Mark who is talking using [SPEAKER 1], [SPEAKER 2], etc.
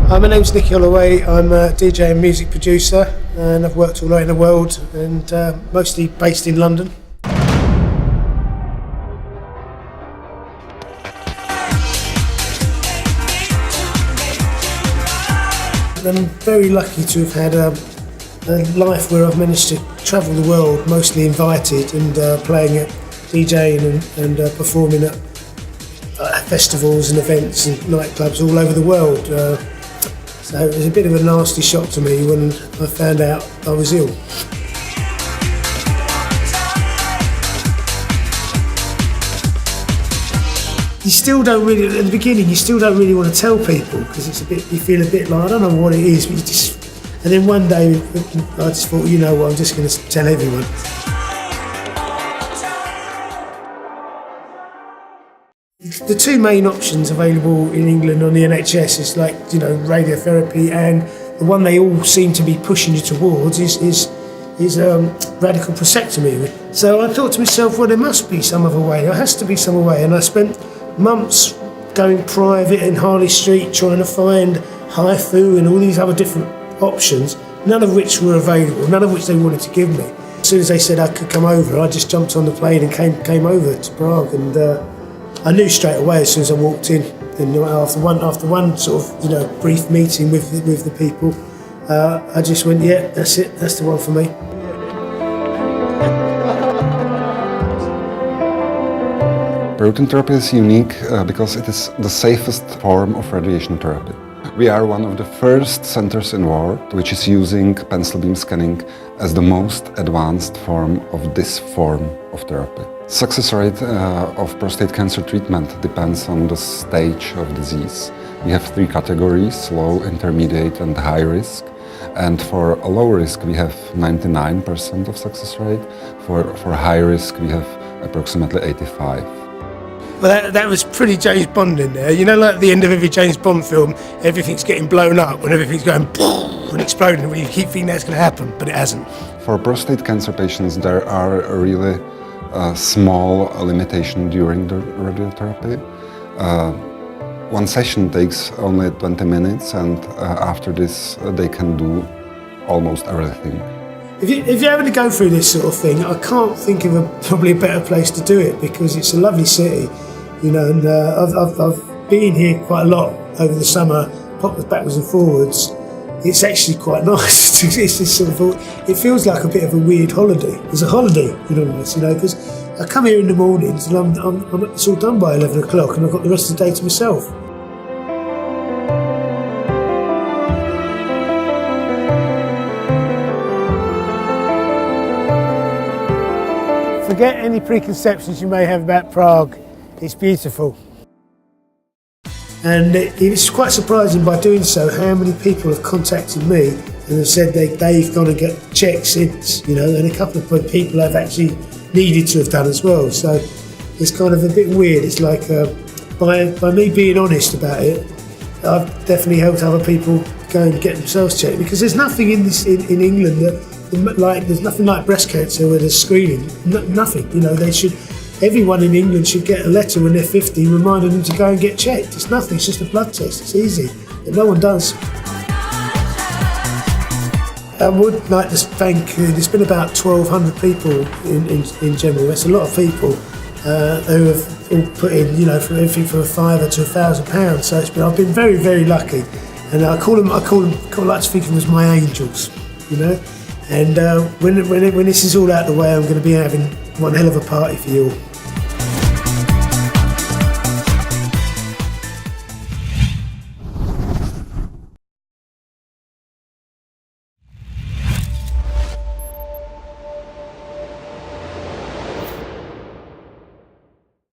[SPEAKER 1] My name's Nicky Holloway. I'm a DJ and music producer, and I've worked all over the world, and mostly based in London. I'm very lucky to have had a life where I've managed to travel the world, mostly invited, and playing at DJing and performing at festivals and events and nightclubs all over the world. So it was a bit of a nasty shock to me when I found out I was ill. You still don't really, at the beginning, you still don't really want to tell people because it's a bit, you feel a bit like, I don't know what it is, but you just, and then one day I just thought, you know what, I'm just going to tell everyone. The two main options available in England on the NHS is like, you know, radiotherapy, and the one they all seem to be pushing you towards is radical prostatectomy. So I thought to myself, well, there must be some other way. There has to be some other way. And I spent months going private in Harley Street trying to find HIFU and all these other different options, none of which were available, none of which they wanted to give me. As soon as they said I could come over, I just jumped on the plane and came over to Prague, and I knew straight away as soon as I walked in. And after one sort of, you know, brief meeting with the people, I just went, yeah, that's it, that's the one for me.
[SPEAKER 2] Proton therapy is unique because it is the safest form of radiation therapy. We are one of the first centers in the world which is using pencil beam scanning as the most advanced form of this form of therapy. Success rate of prostate cancer treatment depends on the stage of disease. We have three categories: low, intermediate and high risk. And for a low risk we have 99% of success rate. For high risk we have approximately 85%.
[SPEAKER 1] Well, that was pretty James Bond in there. You know, like at the end of every James Bond film, everything's getting blown up and everything's going and exploding, and you keep thinking that's going to happen, but it hasn't.
[SPEAKER 2] For prostate cancer patients, there are really small limitation during the radiotherapy. One session takes only 20 minutes, and after this they can do almost everything.
[SPEAKER 1] If you're having to go through this sort of thing, I can't think of probably a better place to do it, because it's a lovely city, you know, and I've been here quite a lot over the summer, popped backwards and forwards. It's actually quite nice. It's just sort of, it feels like a bit of a weird holiday. It's a holiday, you know, because I come here in the mornings and it's all done by 11 o'clock, and I've got the rest of the day to myself. Forget any preconceptions you may have about Prague. It's beautiful. And it's quite surprising by doing so how many people have contacted me and have said they've gone and get checked since, you know, and a couple of people have actually needed to have done as well. So it's kind of a bit weird. It's like by me being honest about it, I've definitely helped other people go and get themselves checked, because there's nothing in England that, like, there's nothing like breast cancer where there's screening. Nothing, you know. Everyone in England should get a letter when they're 50 reminding them to go and get checked. It's nothing, it's just a blood test, it's easy, but no one does. I would like to thank, there's been about 1,200 people in general. That's a lot of people who have all put in, you know, from everything from £5 to £1,000. So I've been very, very lucky, and I like to think of them as my angels, you know. And when this is all out of the way, I'm going to be having one hell of a party for you all.